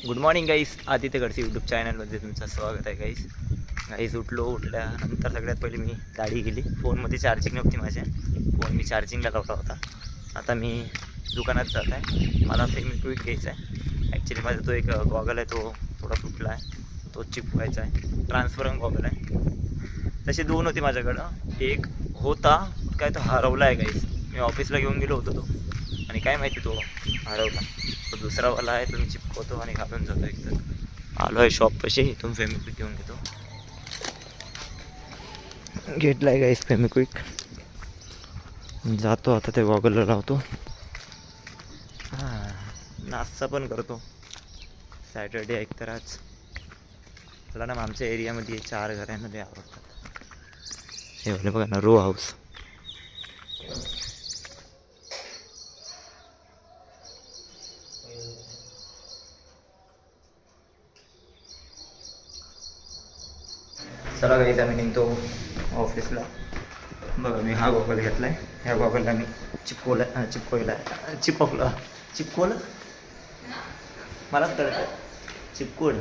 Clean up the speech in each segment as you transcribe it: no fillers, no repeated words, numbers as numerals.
Good morning गाईस, Aditya Godse YouTube चॅनलमध्ये तुमचं स्वागत आहे गाईस. उठल्यानंतर सगळ्यात पहिले मी गाडी गेली. फोनमध्ये चार्जिंग नव्हती माझ्या, फोन मी चार्जिंगला लावला होता. आता मी दुकानात जात आहे. मला फेमिक्विक घ्यायचा आहे. ॲक्च्युली माझा तो एक गॉगल आहे, तो थोडा तुटला आहे, तो चिपवायचा आहे. ट्रान्सफरंग गॉगल आहे. तसे दोन होते माझ्याकडं. एक होता काय, तो हरवला आहे गाईस. मी ऑफिसला घेऊन गेलो होतो तो, आणि काय माहिती तो हरवला. तो दुसरावाला आहे, तो मी चिपकवतो आणि घालून जातो. एकतर आलो आहे शॉपपाशी, इथून फेमिक्विक घेऊन घेतो. घेतला आहे गाईस फेमिक्विक. जातो आता, ते गॉगलला लावतो. हां, नाश्ता पण करतो. सॅटर्डे एकतर आज. मला ना आमच्या एरियामध्ये 4 घरांमध्ये आवडतात. हे वाले बघा ना, रो हाऊस. चला गाईस, आम्ही निघतो ऑफिसला. बघा, मी हा गॉगल घेतला आहे. ह्या गॉगलला मी चिपकवलं मलाच कळतं. चिपकूड.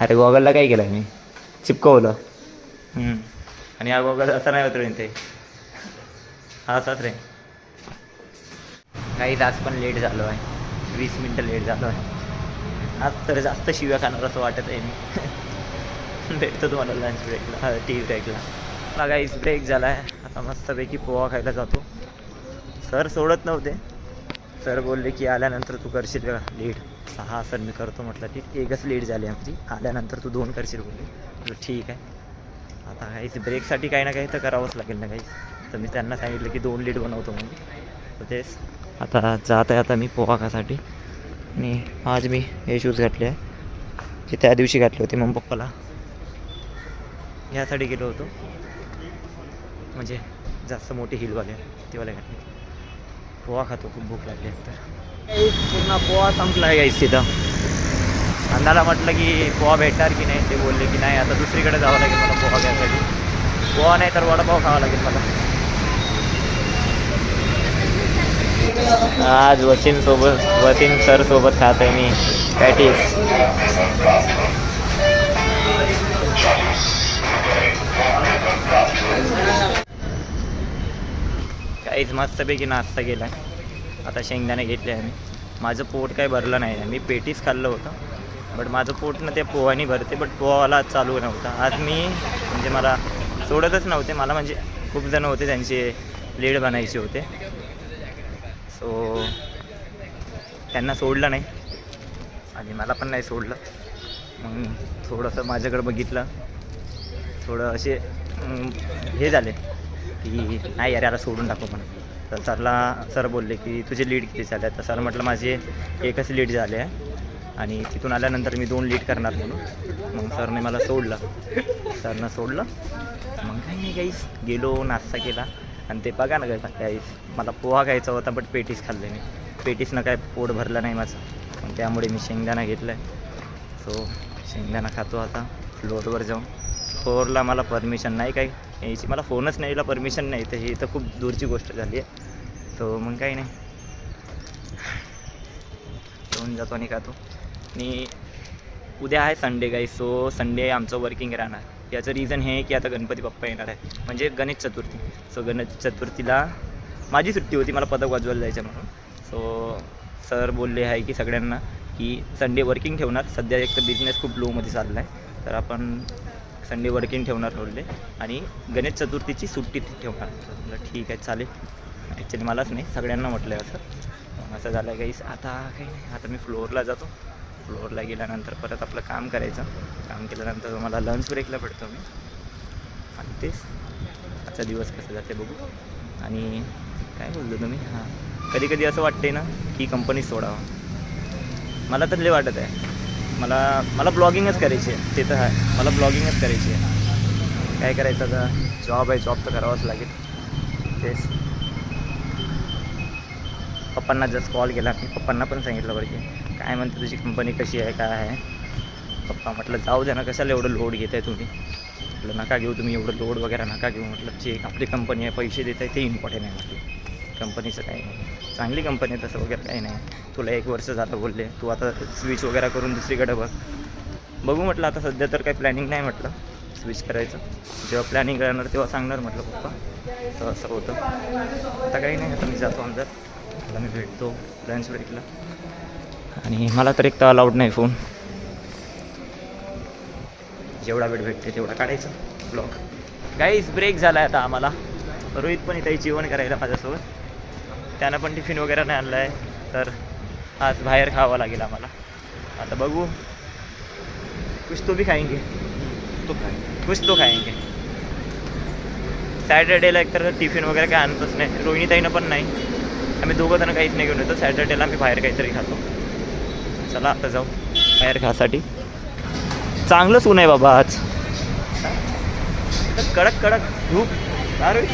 अरे गॉगलला काय केलं मी, चिपकवलं. आणि हा गॉगल असा नाही होत रे, ते हा असाच रे. काही आज पण लेट झालो आहे, 20 मिनटं लेट झालो आहे. आज तर जास्त शिव्या खाणार असं वाटत आहे मी. भेटतो तुम्हाला लंच ब्रेकला, टी ब्रेकला. मला काहीच ब्रेक झाला आहे. आता मस्तपैकी पोहा खायला जातो. सर सोडत नव्हते. सर बोलले की आल्यानंतर तू करशील का लीड. हा सर मी करतो म्हटलं. ठीक, एकच लीड झाली आमची. आल्यानंतर तू 2 करशील बोलले. म्हटलं ठीक आहे. आता काहीच ब्रेकसाठी काही ना काही तर करावंच लागेल ना काही. तर मी त्यांना सांगितलं की 2 लीड बनवतो म्हणून. तर तेच आता जात आहे आता मी पोहा खासाठी. आणि आज मी हे शूज घातले आहे, जे त्या दिवशी घातले होते मग पप्पाला ह्यासाठी गेलो होतो. म्हणजे जास्त मोठे हिलवाले तेवाले घातले. पोहा खातो, खूप भूक लागली तर. पूर्ण पोहा संपला आहे गाईस तिथं. अण्णाला म्हटलं की पोहा भेटणार की नाही. ते बोलले की नाही, आता दुसरीकडे जावं लागेल मला पोहा घ्यायसाठी. पोहा नाही तर वडापाव खावा लागेल मला. आज वसीम सर सोबत खात आहे मी पॅटीस. काहीच मस्तपैकी नाश्ता केला आहे. आता शेंगदाणे घेतले आहे मी. माझं पोट काही भरलं नाही. मी पेटीस खाल्लं होतं, बट माझं पोट ना त्या पोहाने भरते. बट पोहावाला चालू नव्हता आज. मी म्हणजे मला सोडतच नव्हते. मला म्हणजे खूप जण होते, त्यांचे लीड बनायचे होते. सो त्यांना सोडलं नाही आणि मला पण नाही सोडलं. मग थोडंसं माझ्याकडे बघितलं, थोडं असे हे झाले की नाही यार, याला सोडून टाकू म्हणून. तर सर बोलले की तुझे लीड किती झाले. तर सर म्हटलं माझे एकच लीड झाले आहे आणि तिथून आल्यानंतर मी 2 लीड करणार म्हणून. मग सरने मला सोडलं. सरनं सोडलं. मग काही नाही गाईस, गेलो नाश्ता केला. आणि ते बघा ना गाईस, मला पोहा खायचा होता बट पेटीस खाल्ले मी. पेटीसनं काय पोट भरलं नाही माझं. मग त्यामुळे मी शेंगदाणा घेतला आहे. सो शेंगदाणा खातो आता फ्लोअरवर जाऊन. फ्लोअरला मला परमिशन नाही काही यायची. मला फोनच नाही, परमिशन नाही. तर ही तर खूप दूरची गोष्ट झाली आहे. सो मग काही नाही, जाऊन जातो आणि खातो. आणि उद्या आहे संडे गाईस. सो संडे आमचं वर्किंग राहणार. याचं रिझन हे आहे की आता गणपती बाप्पा येणार आहे, म्हणजे गणेश चतुर्थी. सो गणेश चतुर्थीला माझी सुट्टी होती, मला पदक वाजवायला जायचं म्हणून. सो सर बोलले आहे की सगळ्यांना की संडे वर्किंग ठेवणार. सध्या एक तर बिझनेस खूप लोमध्ये चालला आहे, तर आपण संडे वर्किंग ठेवणार बोलले. आणि गणेश चतुर्थीची सुट्टी ठेवणार. म्हटलं ठीक आहे चालेल. ॲक्च्युली मलाच नाही, सगळ्यांना म्हटलं आहे असं झालं आहे काहीच. आता काही नाही, आता मी फ्लोअरला जातो. फ्लोअरला गेल्यानंतर परत आपलं काम करायचं. काम केल्यानंतर मला लंच ब्रेकला भेटतो मी. आणि तेच आजचा दिवस कसं जाते बघू. आणि काय बोलतो तुम्ही, हां, कधी कधी असं वाटते ना की कंपनी सोडावं. मला तर लय वाटत आहे. मला ब्लॉगिंगच करायची आहे. ते तर आहे, मला ब्लॉगिंगच करायची आहे. काय करायचं आता, जॉब आहे, जॉब तर करावाच लागेल. तेच पप्पांना जस्ट कॉल केला मी. पप्पांना पण सांगितलं बरं की काय म्हणते तुझी कंपनी कशी आहे, काय आहे. पप्पा म्हटलं जाऊ द्या ना, कशाला एवढं लोड घेत आहे तुम्ही. म्हटलं नका घेऊ तुम्ही एवढं लोड वगैरे नका घेऊ. म्हटलं जे आपली कंपनी आहे, पैसे देत आहे ते इम्पॉर्टंट आहे म्हटलं. कंपनीचं काही नाही, चांगली कंपनी आहे तसं वगैरे काही नाही. तुला 1 वर्ष झालं बोलले, तू आता स्विच वगैरे करून दुसरीकडे बघू म्हटलं. आता सध्या तर काही प्लॅनिंग नाही म्हटलं स्विच करायचं. जेव्हा प्लॅनिंग करणार तेव्हा सांगणार म्हटलं पप्पा असं असं होतं. आता काही नाही, आता मी जातो अंदर. आता मी भेटतो लंच ब्रेकला. आणि मला तर एक तर अलाउड नाही फोन. जेवढा वेळ भेटते तेवढा काढायचं ब्लॉग. गाईज ब्रेक झाला आहे आता आम्हाला. रोहित पण इथं जेवण करायला माझ्यासोबत. त्यानं पण टिफिन वगैरे नाही आणलं आहे, तर आज बाहेर खावं लागेल आम्हाला. आता बघू, कुछ तो भी खाएंगे, कुछ तो खाएंगे. सॅटर्डेला एकतर टिफिन वगैरे काय आणतच नाही. रोहिणीताईनं पण नाही. आम्ही दोघं जण काहीच नाही घेऊन येतो. सॅटर्डेला आम्ही बाहेर काहीतरी खातो. चला आता जाऊ बाहेर खासाठी. चांगलंच ऊन आहे बाबा आज, कडक कडक धूप. अरे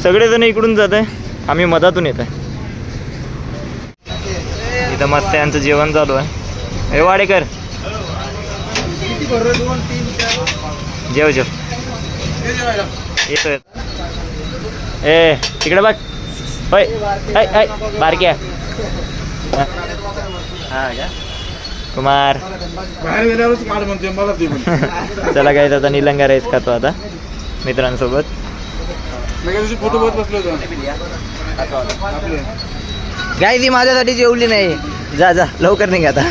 सगळेजण इकडून जात आहे, आम्ही मधातून येत आहे. इथं मस्त यांचं जेवण चालू आहे. हे वाडेकर जेव जेव येतोय. ए तिकडे बघ. होय हाय बारक्या. हां का कुमार. चला काय आता निलंगा राईस खातो आता मित्रांसोबत. फोटो बघत बसलो होतो. गाय ती माझ्यासाठी जेवली नाही. जा जा लवकर निघा आता.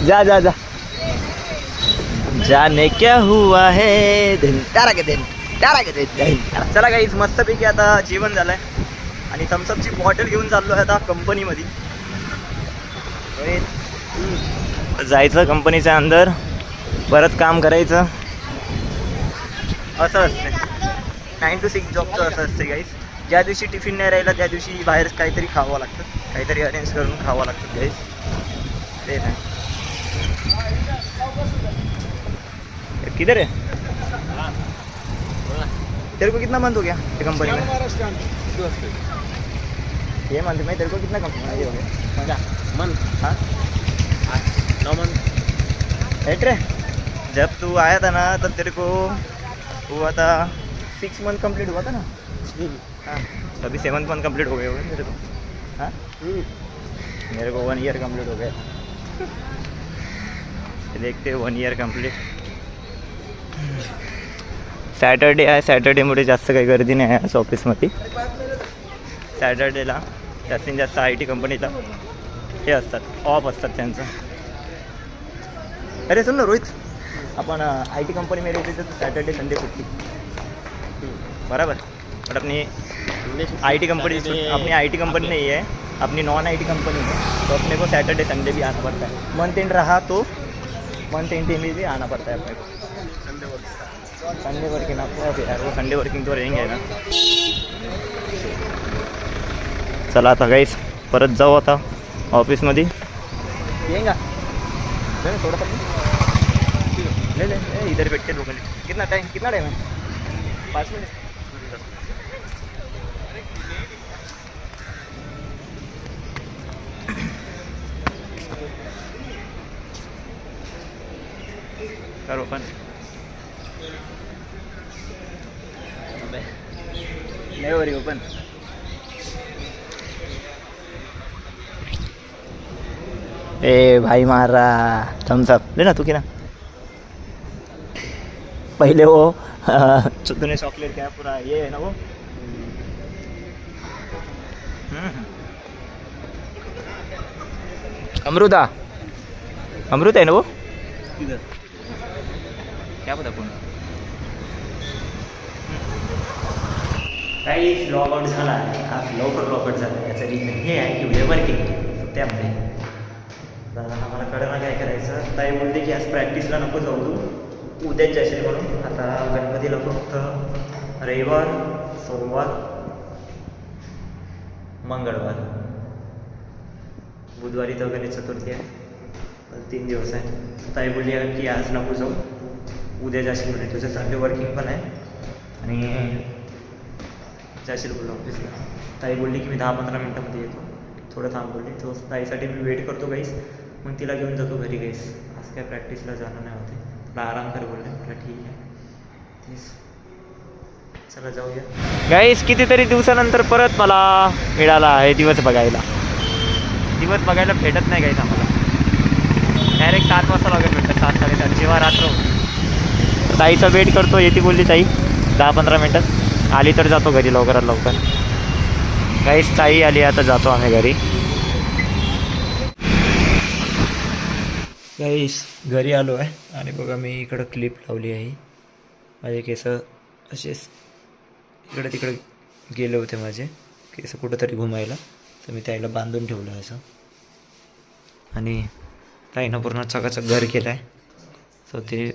जा जा जा. जाने क्या हुआ है दिन तारा के दिन तारा के दिन. चला गाईज मस्तपैकी आता जेवण झालंय आणि थम्सअपची बॉटल घेऊन चाललो आहे आता कंपनीमध्ये. जायचं कंपनीच्या अंदर, परत काम करायचं. असं असते 9 to 6 जॉबचं. असं असते गाईज. ज्या दिवशी टिफिन नाही राहिला त्या दिवशी बाहेर काहीतरी खावं लागतं, काहीतरी अरेंज करून खावं लागतं गाईज. ते नाही किधर है तेरे को कितना मंथ हो गया ये कंपनी में? ये मंथ में तेरे को कितना कंपनी हो गया मंथ? हाँ 9 मंथ. हेट रे जब तू आया था ना तब तेरे को हुआ था 6 मंथ कंप्लीट हुआ था ना. हाँ अभी 7th मंथ कंप्लीट हो गए होंगे मेरे को. हाँ मेरे को 1 ईयर कंप्लीट हो गया. देखते 1 ईयर कंप्लीट. सॅटर्डे आहे, सॅटर्डेमुळे जास्त काही गर्दी नाही आहे ऑफिसमध्ये. सॅटर्डेला जास्तीत जास्त IT कंपनीला हे असतात, ऑफ असतात त्यांचं. अरे सुन ना रोहित, अपन IT कंपनी में रहते थे तो सैटरडे संडे छुट्टी बराबर. बट अपनी IT कंपनी नहीं है, अपनी नॉन IT कंपनी है, तो अपने को सैटरडे संडे भी आना पड़ता है. मंथ एंड रहा तो मंथ एंड में भी आना पड़ता है अपने को. संडे वर्किंग आपको यार, वो संडे वर्किंग तो रहेंगे ना. चला आता गाईस परत जाऊ आता ऑफिसमध्ये. येंगा थोड़ा ले ले इधर बैठ के लोग. कितना टाइम है? 5 मिनट. करो ओपन. नहीं हो रही ओपन. ए भाई मार रहा थम्स अप लेना तू कि ना. पहले वो तूने चॉकलेट क्या पूरा ये है ना वो. अमृत है ना वो. क्या पता कौन. काही लॉग आउट झाला आहे. हा लवकर लॉग आउट झाला. याचं रिझन हे आहे की उद्या वर्किंग. त्यामुळे आम्हाला कळलं काय करायचं. ताई बोलते की आज प्रॅक्टिसला नको जाऊ, तू उद्याच जाशील म्हणून. आता गणपतीला फक्त रविवार, सोमवार, मंगळवार, बुधवारी तर गणेश चतुर्थी आहे. 3 दिवस आहे. ताई बोलली की आज नको जाऊ, उद्या जाशील म्हणे. तुझं संडे वर्किंग पण आहे आणि जाशील बोललो ऑफिसला. ताई बोलली की मी 10-15 मिनटामध्ये येतो, थोडं थांब बोलली. तो ताईसाठी मी वेट करतो गाईस, मग तिला घेऊन जातो घरी गाईस. आज काय प्रॅक्टिसला जाणं नाही होते. थोडा आराम कर बोलले, म्हटलं ठीक आहे. तेच चला जाऊया. गाईस कितीतरी दिवसानंतर परत मला मिळाला आहे दिवस बघायला. दिवस बघायला भेटत नाही गाईस आम्हाला. डायरेक्ट 7 वाजता वगैरे भेटतं, 7-7:30 जेव्हा रात्र होती. ताईचा वेट करतो, येते बोलली ताई 10-15 मिनटात. आली तर जातो घरी लवकरात लवकर. गाईस ताई आली, आता जातो आम्ही घरी. गाईस घरी आलो आहे आणि बघा मी इकडं क्लिप लावली आहे. माझे केस असेच इकडे तिकडे गेले होते, माझे केस कुठंतरी घुमायला, तर मी त्याला बांधून ठेवलं असं. आणि ताईनं पूर्ण चकाचक घर केलं आहे. सो ते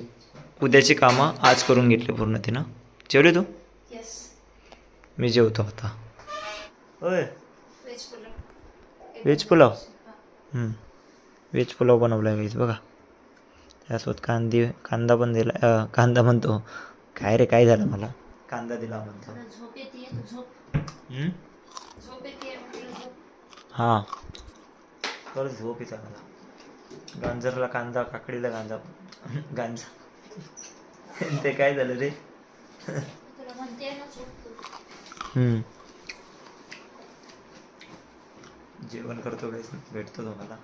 उद्याची कामं आज करून घेतली पूर्ण तिनं. जेवले तू? मी जेवतो आता. होय व्हेज पुलाव. व्हेज पुलाव बनवला आहे व्हेज बघा. त्यासोबत कांदा पण दिला. कांदा म्हणतो काय रे, काय झालं मला, कांदा दिला म्हणतो. हां खरं झोप येते मला. गांजरला कांदा, काकडीला कांदा, गांजा ते काय झालं रे. जेवण करतो काय, भेटतो तुम्हाला.